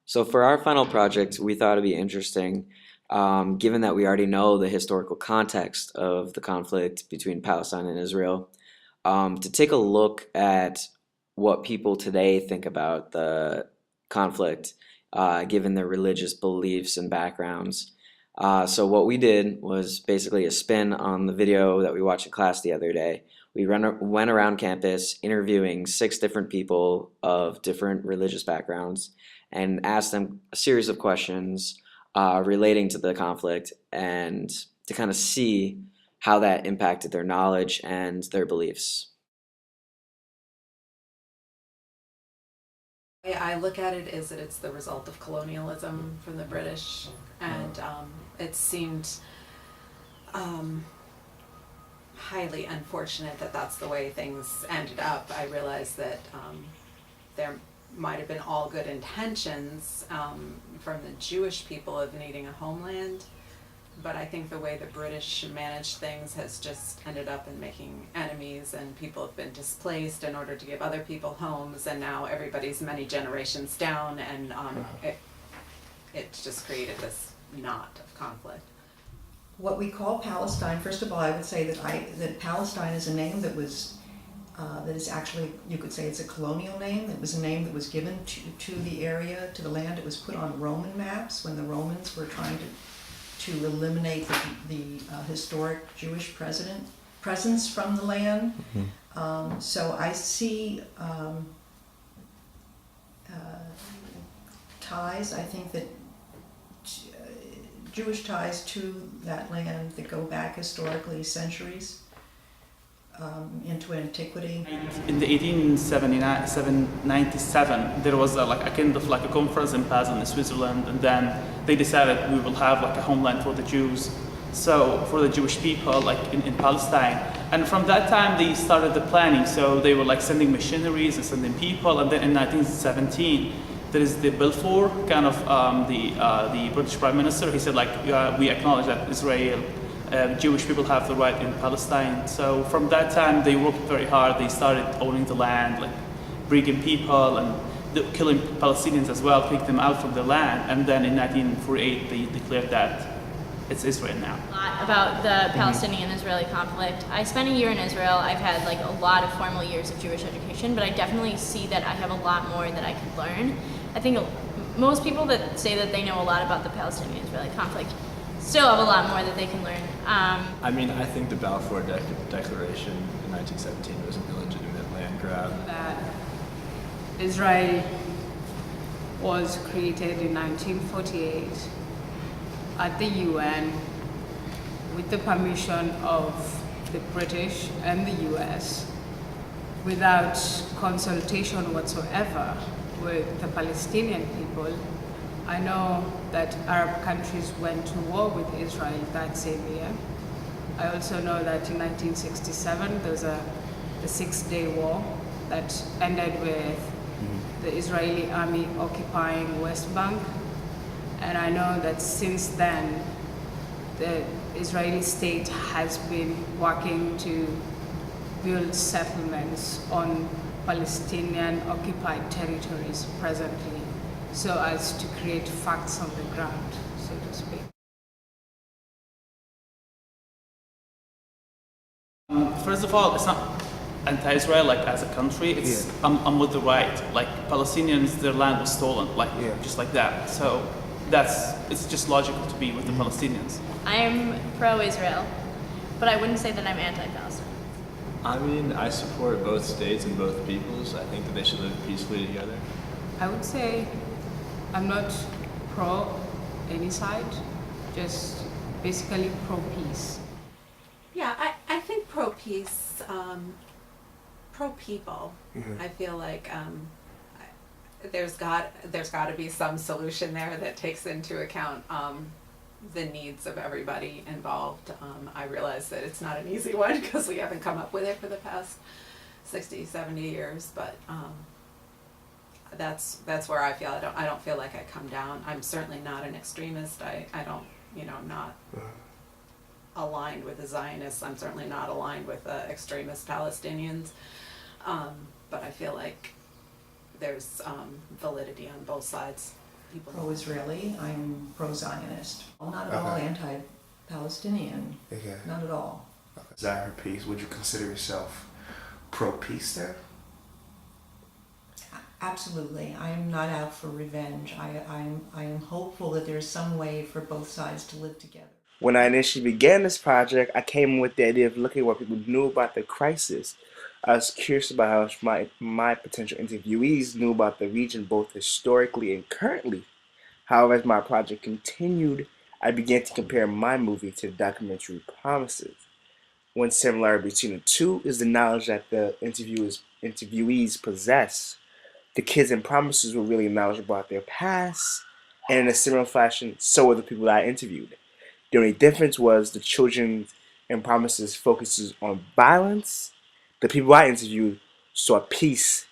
So for our final project, we thought it'd be interesting, given that we already know the historical context of the conflict between Palestine and Israel, to take a look at what people today think about the conflict, given their religious beliefs and backgrounds. So what we did was basically a spin on the video that we watched in class the other day. Went around campus interviewing six different people of different religious backgrounds and asked them a series of questions relating to the conflict and to kind of see how that impacted their knowledge and their beliefs. The way I look at it is that it's the result of colonialism from the British, and it seemed um, highly unfortunate that that's the way things ended up. I realize that there might have been all good intentions from the Jewish people of needing a homeland, but I think the way the British managed things has just ended up in making enemies, and people have been displaced in order to give other people homes, and now everybody's many generations down, and it just created this knot of conflict. What we call Palestine, first of all, I would say that Palestine is a name that was that is actually, you could say it's a colonial name. It was a name that was given to the area, to the land. It was put on Roman maps when the Romans were trying to eliminate the historic Jewish presence from the land. So I see ties, I think that Jewish ties to that land that go back historically centuries into antiquity. In the 1897, there was a kind of like a conference in Basel in Switzerland, and then they decided we will have like a homeland for the Jews, so for the Jewish people like in Palestine. And from that time they started the planning, so they were like sending missionaries and sending people, and then in 1917 there is the Balfour kind of the British Prime Minister. He said like we acknowledge that Israel Jewish people have the right in Palestine. So from that time they worked very hard. They started owning the land, like bringing people and killing Palestinians as well, kicked them out from the land. And then in 1948 they declared that it's Israel now. A lot about the Palestinian-Israeli conflict. I spent a year in Israel. I've had like a lot of formal years of Jewish education, but I definitely see that I have a lot more that I could learn. I think most people that say that they know a lot about the Palestinian-Israeli conflict still have a lot more that they can learn. I mean, I think the Balfour Declaration in 1917 was an illegitimate land grab. That Israel was created in 1948 at the UN with the permission of the British and the US without consultation whatsoever with the Palestinian people. I know that Arab countries went to war with Israel that same year. I also know that in 1967 there was the Six-Day War that ended with the Israeli army occupying West Bank. And I know that since then the Israeli state has been working to build settlements on Palestinian occupied territories presently, so as to create facts on the ground, so to speak. First of all, it's not anti-Israel like as a country. It's I'm with the right. Like Palestinians, their land was stolen, like just like that. So it's just logical to be with the Palestinians. I'm pro-Israel, but I wouldn't say that I'm anti-Palestine. I mean, I support both states and both peoples. I think that they should live peacefully together. I would say I'm not pro any side, just basically pro-peace. Yeah, I think pro-peace, pro-people. I feel like there's got to be some solution there that takes into account the needs of everybody involved. I realize that it's not an easy one because we haven't come up with it for the past 60, 70 years, but that's where I feel. I don't feel like I come down. I'm certainly not an extremist. I don't, I'm not aligned with the Zionists. I'm certainly not aligned with extremist Palestinians. But I feel like there's validity on both sides. people. pro-Israeli, I'm pro-Zionist. I'm not at all Okay. anti-Palestinian, Okay. not at all. Desire for peace. Would you consider yourself pro-peace then? Absolutely. I am not out for revenge. I am hopeful that there's some way for both sides to live together. When I initially began this project, I came with the idea of looking at what people knew about the crisis. I was curious about how much my potential interviewees knew about the region both historically and currently. However, as my project continued, I began to compare my movie to the documentary Promises. One similarity between the two is the knowledge that the interviewees possess. The kids in Promises were really knowledgeable about their past, and in a similar fashion, so were the people that I interviewed. The only difference was the children in Promises focuses on violence. The people I interviewed saw peace